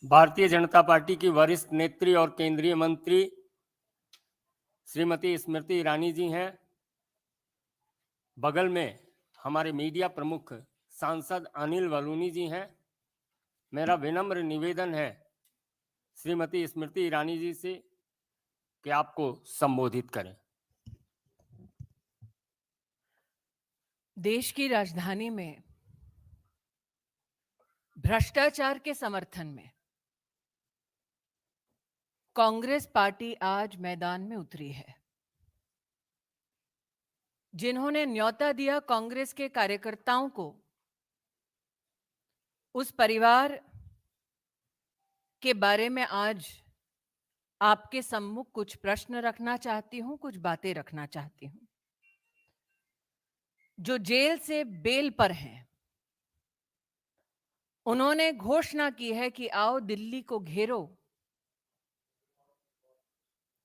Bharatiya Janata party की वरिष्ठ नेत्री और केंद्रीय मंत्री श्रीमती स्मृति ईरानी जी हैं। बगल में हमारे मीडिया प्रमुख सांसद अनिल बलूनी जी हैं। मेरा विनम्र निवेदन है श्रीमती स्मृति ईरानी जी से कि आपको संबोधित करें। देश की राजधानी में भ्रष्टाचार के समर्थन में कांग्रेस पार्टी आज मैदान में उतरी है। जिन्होंने न्योता दिया कांग्रेस के कार्यकर्ताओं को, उस परिवार के बारे में आज आपके सम्मुख कुछ प्रश्न रखना चाहती हूं, कुछ बातें रखना चाहती हूं। जो जेल से बेल पर हैं, उन्होंने घोषणा की है कि आओ दिल्ली को घेरो,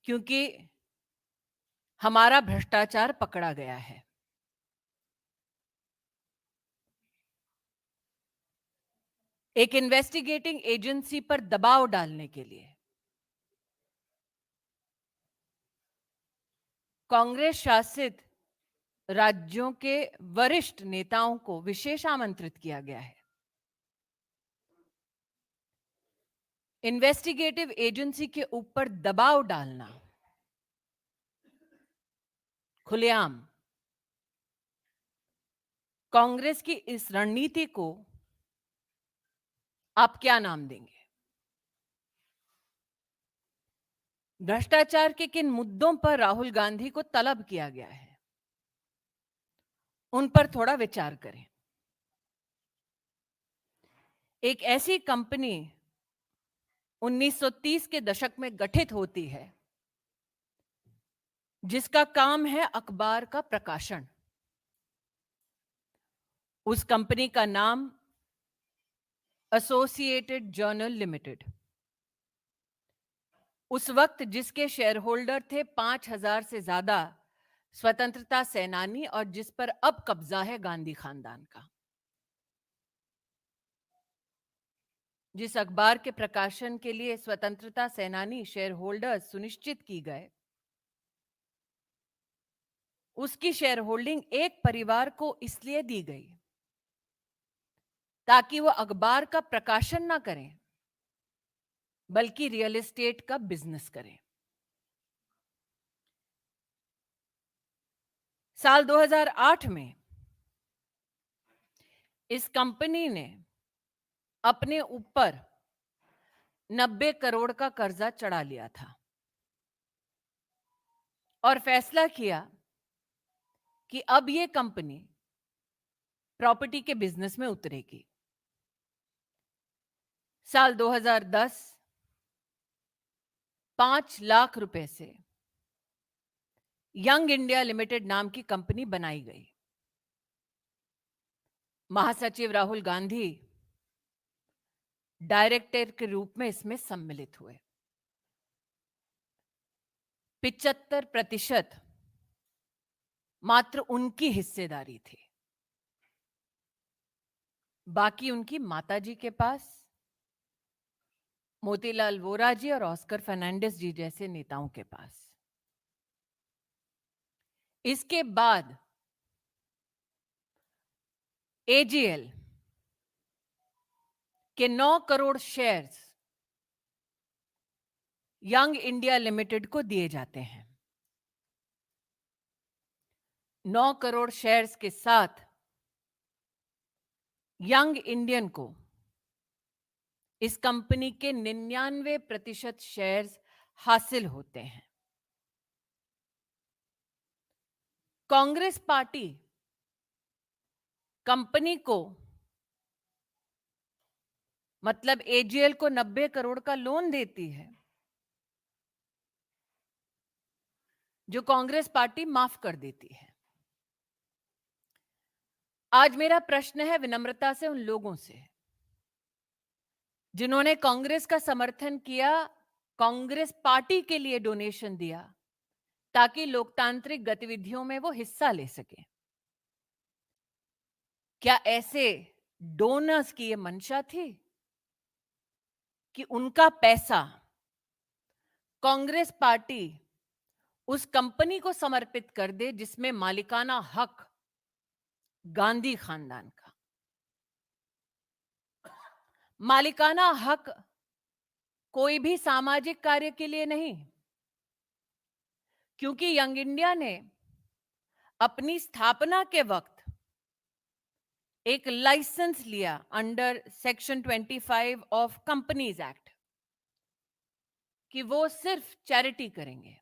क्योंकि हमारा भ्रष्टाचार पकड़ा गया है। एक इन्वेस्टिगेटिंग एजेंसी पर दबाव डालने के लिए कांग्रेस शासित राज्यों के वरिष्ठ नेताओं को विशेष आमंत्रित किया गया है। इन्वेस्टिगेटिव एजेंसी के ऊपर दबाव डालना खुलेआम कांग्रेस की इस रणनीति को आप क्या नाम देंगे? भ्रष्टाचार के किन मुद्दों पर राहुल गांधी को तलब किया गया है, उन पर थोड़ा विचार करें। एक ऐसी कंपनी 1930 के दशक में गठित होती है जिसका काम है अखबार का प्रकाशन। उस कंपनी का नाम एसोसिएटेड जर्नल लिमिटेड। उस वक्त जिसके शेयर होल्डर थे 5,000 से ज्यादा स्वतंत्रता सेनानी, और जिस पर अब कब्जा है गांधी खानदान का। जिस अखबार के प्रकाशन के लिए स्वतंत्रता सेनानी शेयर होल्डर सुनिश्चित की गए, उसकी शेयर होल्डिंग एक परिवार को इसलिए दी गई ताकि वो अखबार का प्रकाशन ना करें, बल्कि रियल एस्टेट का बिजनेस करें। साल 2008 में इस कंपनी ने अपने ऊपर 90 करोड़ का कर्जा चढ़ा लिया था और फैसला किया कि अब ये कंपनी प्रॉपर्टी के बिजनेस में उतरेगी। साल 2010 5 लाख रुपए से यंग इंडिया लिमिटेड नाम की कंपनी बनाई गई। महासचिव राहुल गांधी डायरेक्टर के रूप में इसमें सम्मिलित हुए। 75% मात्र उनकी हिस्सेदारी थी, बाकी उनकी माताजी के पास, मोतीलाल वोरा जी और ऑस्कर फर्नांडिस जी जैसे नेताओं के पास। इसके बाद एजीएल के 9 crore shares young India limited को दिए जाते हैं। 9 करोड़ शेयर्स के साथ यंग इंडियन को इस कंपनी के 99% शेयर्स हासिल होते हैं। कांग्रेस पार्टी कंपनी को, मतलब एजीएल को 90 करोड़ का लोन देती है, जो कांग्रेस पार्टी माफ कर देती है। आज मेरा प्रश्न है विनम्रता से उन लोगों से जिन्होंने कांग्रेस का समर्थन किया, कांग्रेस पार्टी के लिए डोनेशन दिया ताकि लोकतांत्रिक गतिविधियों में वो हिस्सा ले सके। क्या ऐसे डोनर्स की ये मंशा थी? कि उनका पैसा कांग्रेस पार्टी उस कंपनी को समर्पित कर दे जिसमें मालिकाना हक गांधी खानदान का। मालिकाना हक कोई भी सामाजिक कार्य के लिए नहीं, क्योंकि यंग इंडिया ने अपनी स्थापना के वक्त एक लाइसेंस लिया under section 25 of companies act कि वो सिर्फ चैरिटी करेंगे।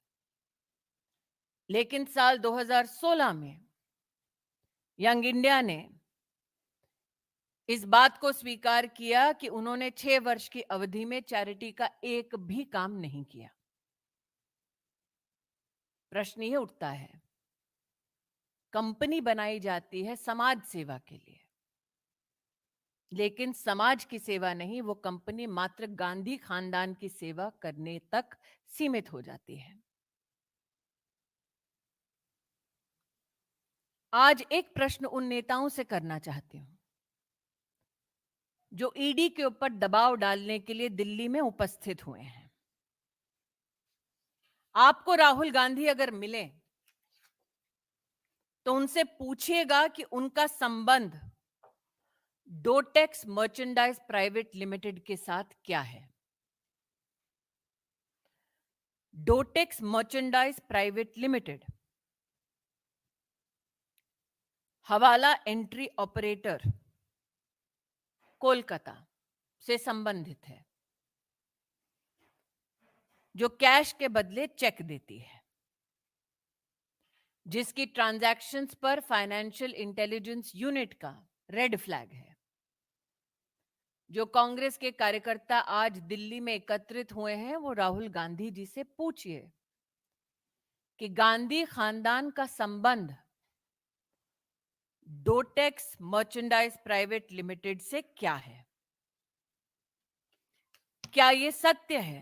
लेकिन साल 2016 में यंग इंडिया ने इस बात को स्वीकार किया कि उन्होंने 6 वर्ष की अवधि में चैरिटी का एक भी काम नहीं किया। प्रश्न ये उठता है, कंपनी बनाई जाती है समाज सेवा के लिए, लेकिन समाज की सेवा नहीं, वो कंपनी मात्र गांधी खानदान की सेवा करने तक सीमित हो जाती है। आज एक प्रश्न उन नेताओं से करना चाहती हूं जो ईडी के ऊपर दबाव डालने के लिए दिल्ली में उपस्थित हुए हैं। आपको राहुल गांधी अगर मिले तो उनसे पूछिएगा कि उनका संबंध डोटेक्स मर्चेंडाइज प्राइवेट लिमिटेड के साथ क्या है। डोटेक्स मर्चेंडाइज प्राइवेट लिमिटेड हवाला एंट्री ऑपरेटर कोलकाता से संबंधित है, जो कैश के बदले चेक देती है, जिसकी ट्रांजैक्शंस पर फाइनेंशियल इंटेलिजेंस यूनिट का रेड फ्लैग है। जो कांग्रेस के कार्यकर्ता आज दिल्ली में एकत्रित हुए हैं, वो राहुल गांधी जी से पूछिए कि गांधी खानदान का संबंध डोटेक्स मर्चेंडाइज प्राइवेट लिमिटेड से क्या है। क्या यह सत्य है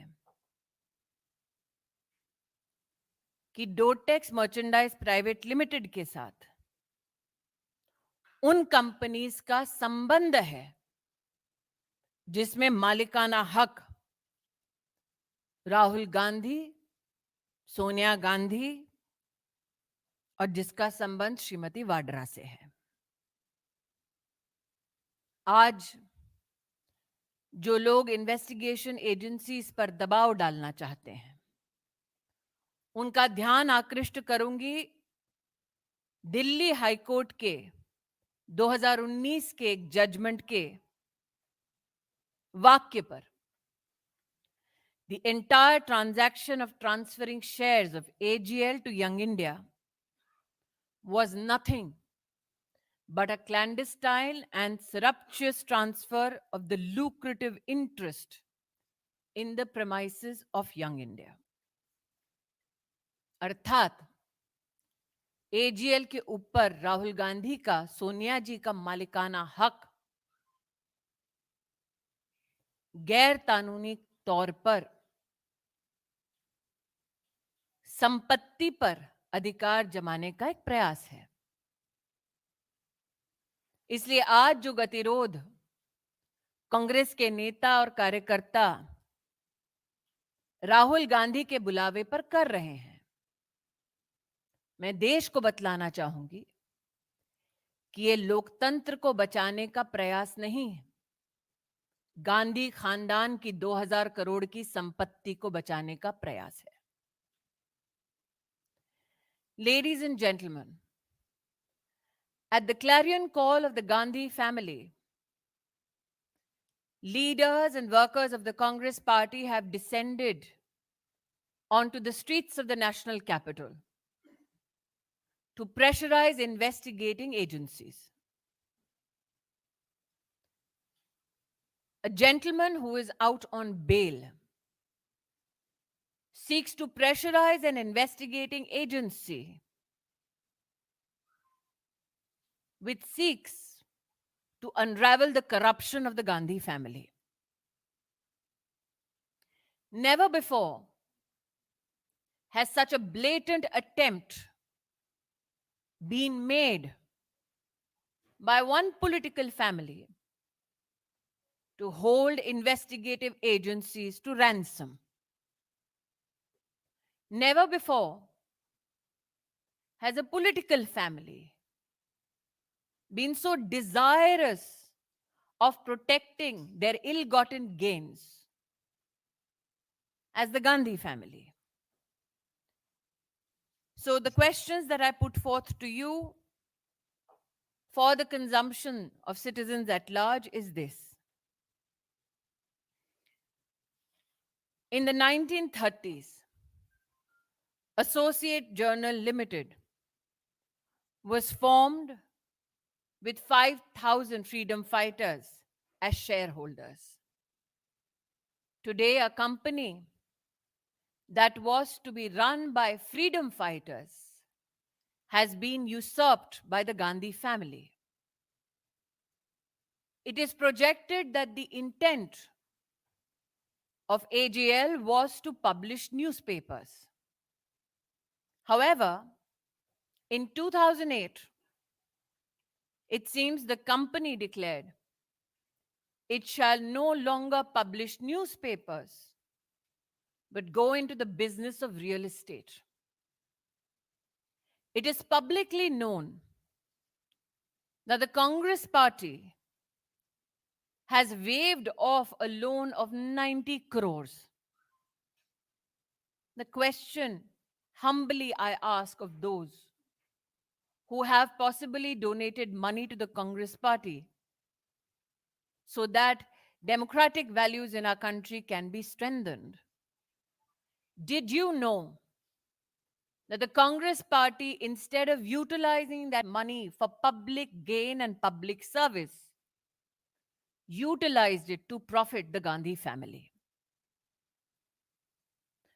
कि डोटेक्स मर्चेंडाइज प्राइवेट लिमिटेड के साथ उन कंपनीज का संबंध है जिसमें मालिकाना हक राहुल गांधी, सोनिया गांधी और जिसका संबंध श्रीमती वाड्रा से है। आज जो लोग इन्वेस्टिगेशन एजेंसीज पर दबाव डालना चाहते हैं, उनका ध्यान आकृष्ट करूंगी दिल्ली हाईकोर्ट के 2019 के एक जजमेंट के वाक्य पर। The entire transaction of transferring shares of AGL to Young India was nothing but a clandestine and surreptitious transfer of the lucrative interest in the premises of Young India. अर्थात AGL के ऊपर राहुल गांधी का, सोनिया जी का मालिकाना हक गैर कानूनी तौर पर संपत्ति पर अधिकार जमाने का एक प्रयास है। इसलिए आज जो गतिरोध कांग्रेस के नेता और कार्यकर्ता राहुल गांधी के बुलावे पर कर रहे हैं, मैं देश को बतलाना चाहूंगी कि ये लोकतंत्र को बचाने का प्रयास नहीं है, गांधी खानदान की 2000 करोड़ की संपत्ति को बचाने का प्रयास है। Ladies and gentlemen, at the clarion call of the Gandhi family, leaders and workers of the Congress party have descended onto the streets of the national capital to pressurize investigating agencies. A gentleman who is out on bail seeks to pressurize an investigating agency which seeks to unravel the corruption of the Gandhi family. Never before has such a blatant attempt been made by one political family to hold investigative agencies to ransom. Never before has a political family been so desirous of protecting their ill-gotten gains as the Gandhi family. So the questions that I put forth to you for the consumption of citizens at large is this. In the 1930s, Associate Journal Limited was formed with 5,000 freedom fighters as shareholders. Today, a company that was to be run by freedom fighters has been usurped by the Gandhi family. It is projected that the intent of AGL was to publish newspapers. However, in 2008, it seems the company declared it shall no longer publish newspapers, but go into the business of real estate. It is publicly known that the Congress party has waived off a loan of 90 crores. The question humbly I ask of those who have possibly donated money to the Congress party so that democratic values in our country can be strengthened. Did you know that the Congress party, instead of utilizing that money for public gain and public service, utilized it to profit the Gandhi family?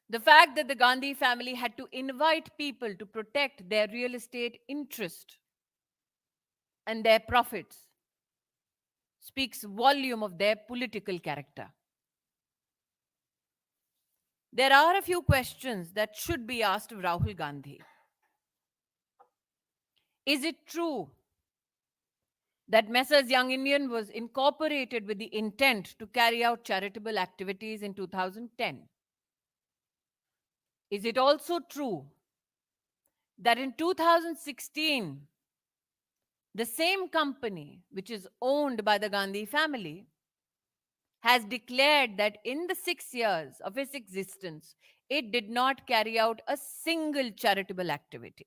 The fact that the Gandhi family had to invite people to protect their real estate interest and their profits speaks volume of their political character. There are a few questions that should be asked of Rahul Gandhi. Is it true that Messrs Young Indian was incorporated with the intent to carry out charitable activities in 2010? Is it also true that in 2016, the same company, which is owned by the Gandhi family, has declared that in the 6 years of its existence, it did not carry out a single charitable activity?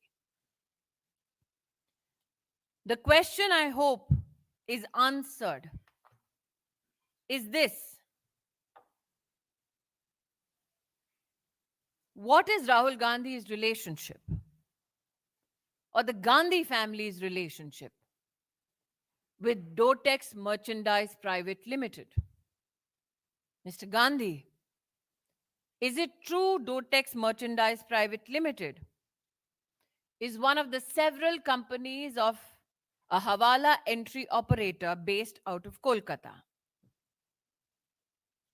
The question I hope is answered is this: what is Rahul Gandhi's relationship or the Gandhi family's relationship with Dotex Merchandise Private Limited? Mr. Gandhi, is it true Dotex Merchandise Private Limited is one of the several companies of a Hawala entry operator based out of Kolkata,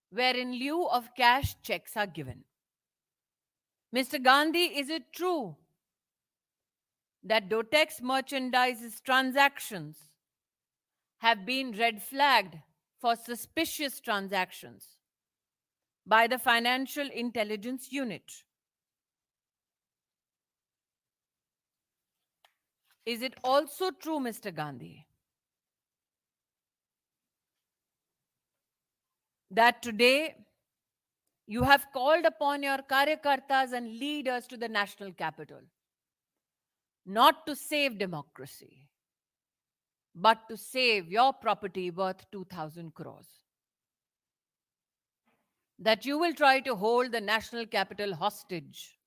where in lieu of cash, checks are given? Mr. Gandhi, is it true that Dotex Merchandise's transactions have been red flagged for suspicious transactions by the Financial Intelligence Unit? Is it also true, Mr. Gandhi, that today you have called upon your karyakartas and leaders to the national capital, not to save democracy, but to save your property worth 2,000 crores? That you will try to hold the national capital hostage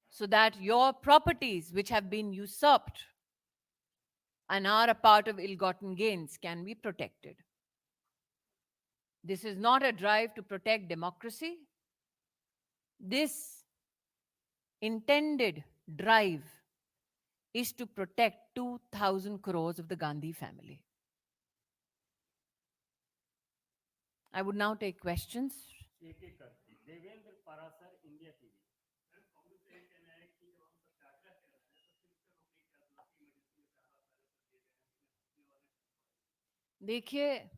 so that your properties, which have been usurped and are a part of ill-gotten gains, can be protected. This is not a drive to protect democracy. This intended drive is to protect 2,000 crores of the Gandhi family. I would now take questions. एक-एक करके Devendra Parashar, India TV. देखिए,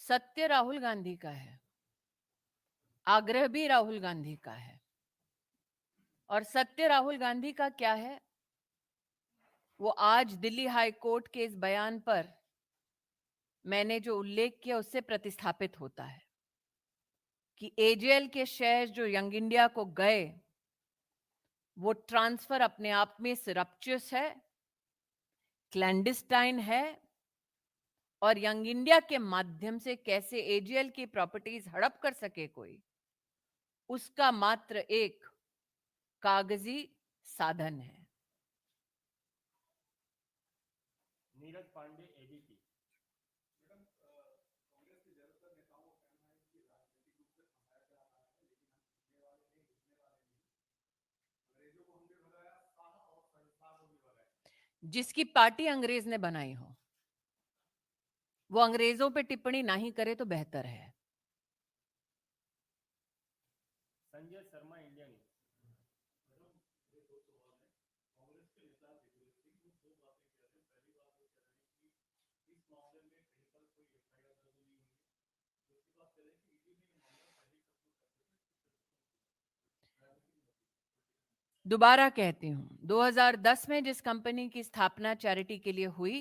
सत्य राहुल गांधी का है, आग्रह भी राहुल गांधी का है। और सत्य राहुल गांधी का क्या है? वो आज दिल्ली हाई कोर्ट के इस बयान पर मैंने जो उल्लेख किया उससे प्रतिस्थापित होता है कि एजेएल के शेयर जो यंग इंडिया को गए, वो ट्रांसफर अपने आप में सरप्चुअस है, क्लैंडिस्टाइन है, और यंग इंडिया के माध्यम से कैसे एजेएल की प्रॉपर्टीज हड़प कर सके कोई, उसका मात्र एक कागजी साधन है। नीरज पांडे एबीपी। जिसकी पार्टी अंग्रेज ने बनाई हो वो अंग्रेजों पे टिप्पणी नहीं करे तो बेहतर है। Sanjay Sharma India news. दोबारा कहती हूं, 2010 में जिस कंपनी की स्थापना चैरिटी के लिए हुई,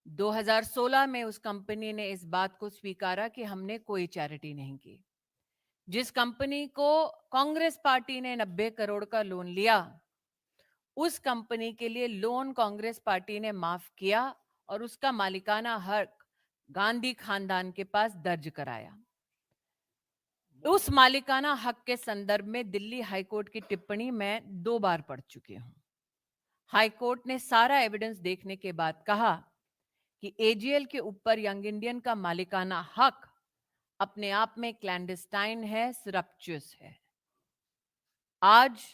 2016 में उस कंपनी ने इस बात को स्वीकारा कि हमने कोई चैरिटी नहीं की। जिस कंपनी को कांग्रेस पार्टी ने 90 करोड़ का लोन लिया, उस कंपनी के लिए लोन कांग्रेस पार्टी ने माफ किया और उसका मालिकाना हक गांधी खानदान के पास दर्ज कराया। उस मालिकाना हक के संदर्भ में दिल्ली हाईकोर्ट की टिप्पणी मैं 2 बार पढ़ चुकी हूं। हाईकोर्ट ने सारा एविडेंस देखने के बाद कहा कि एजीएल के ऊपर यंग इंडियन का मालिकाना हक अपने आप में क्लैंडस्टाइन है, सरप्चुअस है। आज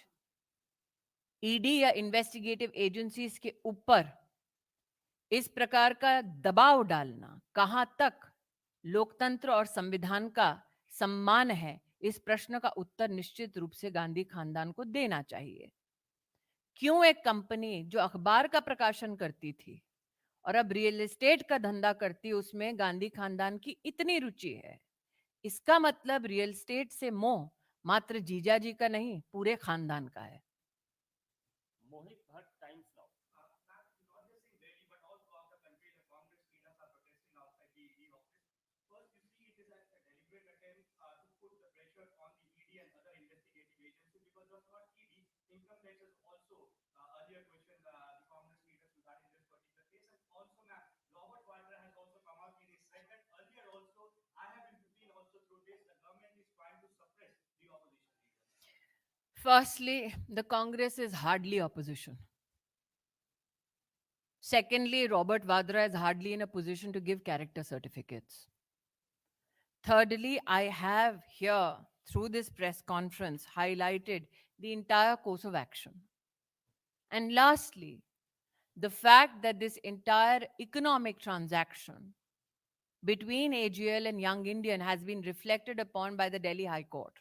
ईडी या इन्वेस्टिगेटिव एजेंसीज के ऊपर इस प्रकार का दबाव डालना कहां तक लोकतंत्र और संविधान का सम्मान है, इस प्रश्न का उत्तर निश्चित रूप से गांधी खानदान को देना चाहिए। क्यों एक कंपनी जो अखबार का प्रकाशन करती थी और अब रियल एस्टेट का धंधा करती, उसमें गांधी खानदान की इतनी रुचि है? इसका मतलब रियल एस्टेट से मोह मात्र जीजाजी का नहीं, पूरे खानदान का है। Mohit Bhatt Times Now. Firstly, the Congress is hardly opposition. Secondly, Robert Vadra is hardly in a position to give character certificates. Thirdly, I have here, through this press conference, highlighted the entire course of action. And lastly, the fact that this entire economic transaction between AGL and Young Indian has been reflected upon by the Delhi High Court.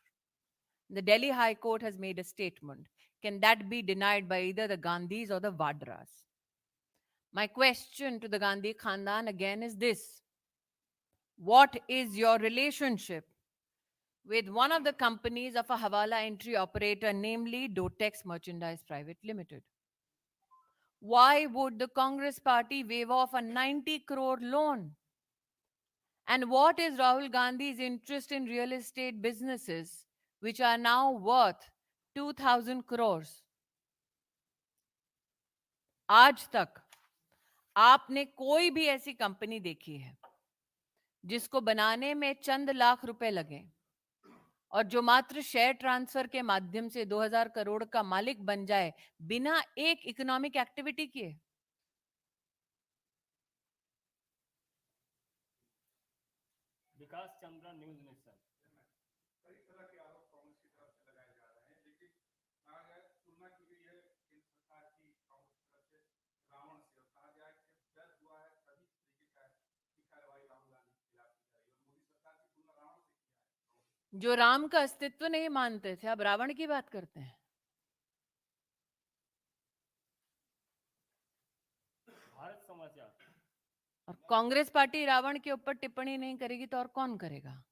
The Delhi High Court has made a statement. Can that be denied by either the Gandhis or the Vadras? My question to the Gandhi Khandan again is this: what is your relationship with one of the companies of a Hawala entry operator, namely Dotex Merchandise Private Limited? Why would the Congress party waive off a 90 crore loan? And what is Rahul Gandhi's interest in real estate businesses, which are now worth 2,000 crores? आज तक आपने कोई भी ऐसी company देखी है जिसको बनाने में चंद लाख रुपए लगे और जो मात्र शेयर ट्रांसफर के माध्यम से 2000 करोड़ का मालिक बन जाए बिना एक इकोनॉमिक एक्टिविटी किए? विकास चंद्रा न्यूज नेशन। जो राम का अस्तित्व नहीं मानते थे अब रावण की बात करते हैं। भारत समाचार। और कांग्रेस पार्टी रावण के ऊपर टिप्पणी नहीं करेगी तो और कौन करेगा?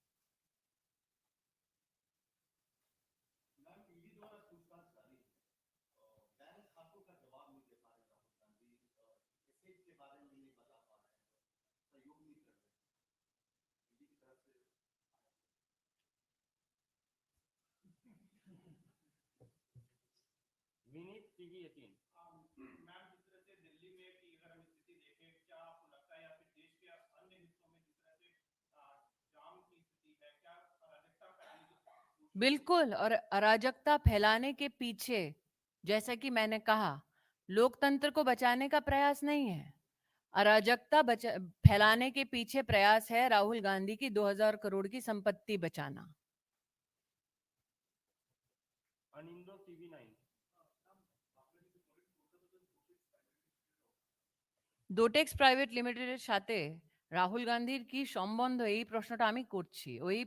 विनीत टीवी 18। मैम, जिस तरह से दिल्ली में की अगर हम स्थिति देखें, क्या आपको लगता है या फिर देश के अन्य हिस्सों में जिस तरह से जाम की स्थिति है, क्या अराजकता फैलने की कोशिश? बिल्कुल, और अराजकता फैलाने के पीछे, जैसा कि मैंने कहा, लोकतंत्र को बचाने का प्रयास नहीं है। अराजकता फैलाने के पीछे प्रयास है राहुल गांधी की 2000 करोड़ की संपत्ति बचाना। अनिंदो टीवी 9। ডোটেক্স প্রাইভেট লিমিটেডের সাথে রাহুল গান্ধীর কি সম্বন্ধ, এই প্রশ্নটা আমি করছি। ওই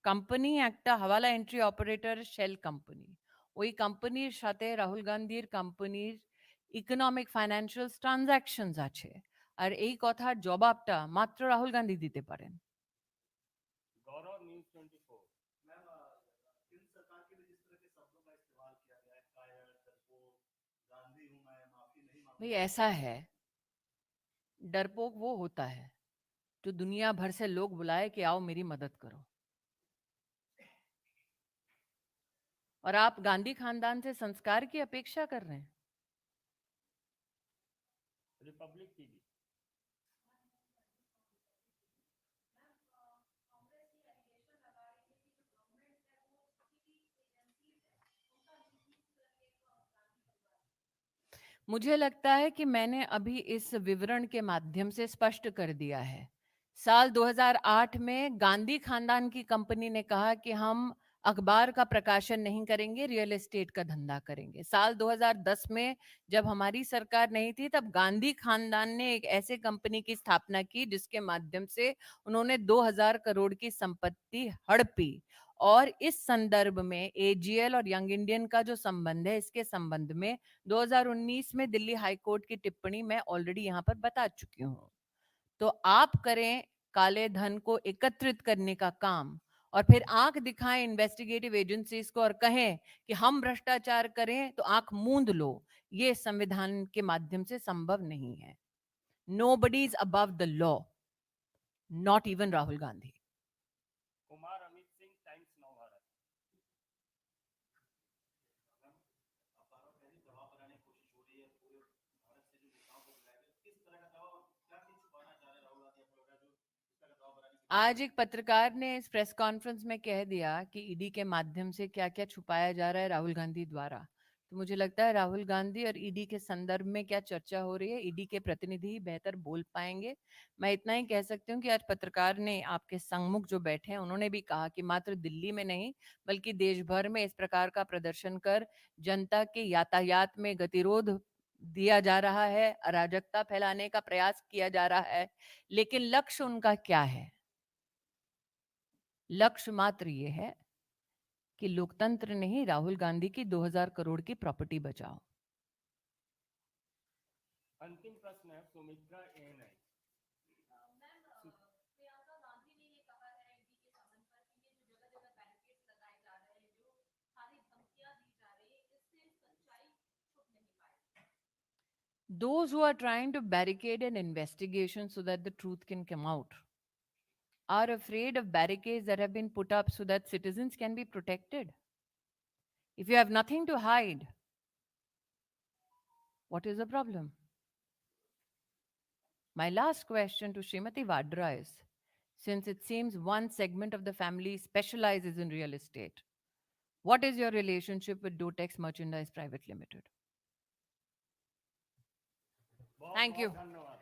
কোম্পানি একটা হাওয়ালা এন্ট্রি অপারেটর শেল কোম্পানি। ওই কোম্পানির সাথে রাহুল গান্ধীর কোম্পানির ইকোনমিক ফাইন্যান্সিয়াল ট্রানজাকশনস আছে, আর এই কথার জবাবটা মাত্র রাহুল গান্ধী দিতে পারেন। गौरव न्यूज 24। मैम, केंद्र सरकार के लिए जिस तरह के शब्दों का इस्तेमाल किया गया है, कायर, डरपोक, गांधी हूं मैं, माफी नहीं भाई मांगूंगा, ऐसा है, डरपोक वो होता है जो दुनिया भर से लोग बुलाए कि आओ मेरी मदद करो, और आप गांधी खानदान से संस्कार की अपेक्षा कर रहे हैं। Republic TV. मुझे लगता है कि मैंने अभी इस विवरण के माध्यम से स्पष्ट कर दिया है। साल 2008 में गांधी खानदान की कंपनी ने कहा कि हम अखबार का प्रकाशन नहीं करेंगे, रियल एस्टेट का धंधा करेंगे। साल 2010 में जब हमारी सरकार नहीं थी, तब गांधी खानदान ने एक ऐसे कंपनी की स्थापना की जिसके माध्यम से उन्होंने 2000 करोड़ की संपत्ति हड़पी। और इस संदर्भ में एजीएल और यंग इंडियन का जो संबंध है, इसके संबंध में 2019 में दिल्ली हाई कोर्ट की टिप्पणी मैं ऑलरेडी यहाँ पर बता चुकी हूँ। तो आप करें काले धन को एकत्रित करने का काम, और फिर आंख दिखाएं इन्वेस्टिगेटिव एजेंसीज को और कहें कि हम भ्रष्टाचार करें, तो आंख मूंद लो। ये संविधान के माध्यम से संभव नहीं है। Nobody is above the law, not even Rahul Gandhi. Kumar Amit Singh, times now Bharat. दबाव बनाने की कोशिश हो रही है पूरे भारत से जो नेताओं को बुलाया गया, किस तरह का दबाव, क्या चीज छुपाना चाह रहे राहुल गांधी, आपको लग रहा है जो इस तरह का दबाव बनाने की? आज एक पत्रकार ने इस प्रेस कॉन्फ्रेंस में कह दिया कि ईडी के माध्यम से क्या क्या छुपाया जा रहा है राहुल गांधी द्वारा। तो मुझे लगता है राहुल गांधी और ईडी के संदर्भ में क्या चर्चा हो रही है, ईडी के प्रतिनिधि ही बेहतर बोल पाएंगे। मैं इतना ही कह सकती हूँ कि आज पत्रकार ने, आपके सम्मुख जो बैठे हैं, उन्होंने भी कहा कि मात्र दिल्ली में नहीं बल्कि देश भर में इस प्रकार का प्रदर्शन कर जनता के यातायात में गतिरोध दिया जा रहा है, अराजकता फैलाने का प्रयास किया जा रहा है। लेकिन लक्ष्य उनका क्या है? लक्ष्य मात्र ये है कि लोकतंत्र नहीं, राहुल गांधी की 2000 करोड़ की प्रॉपर्टी बचाओ। अंतिम प्रश्न है Sumitra ANI. Those who are trying to barricade an investigation so that the truth can come out are afraid of barricades that have been put up so that citizens can be protected. If you have nothing to hide, what is the problem? My last question to Srimati Vadra is, since it seems one segment of the family specializes in real estate, what is your relationship with Dotex Merchandise Private Limited? Thank you. धन्यवाद।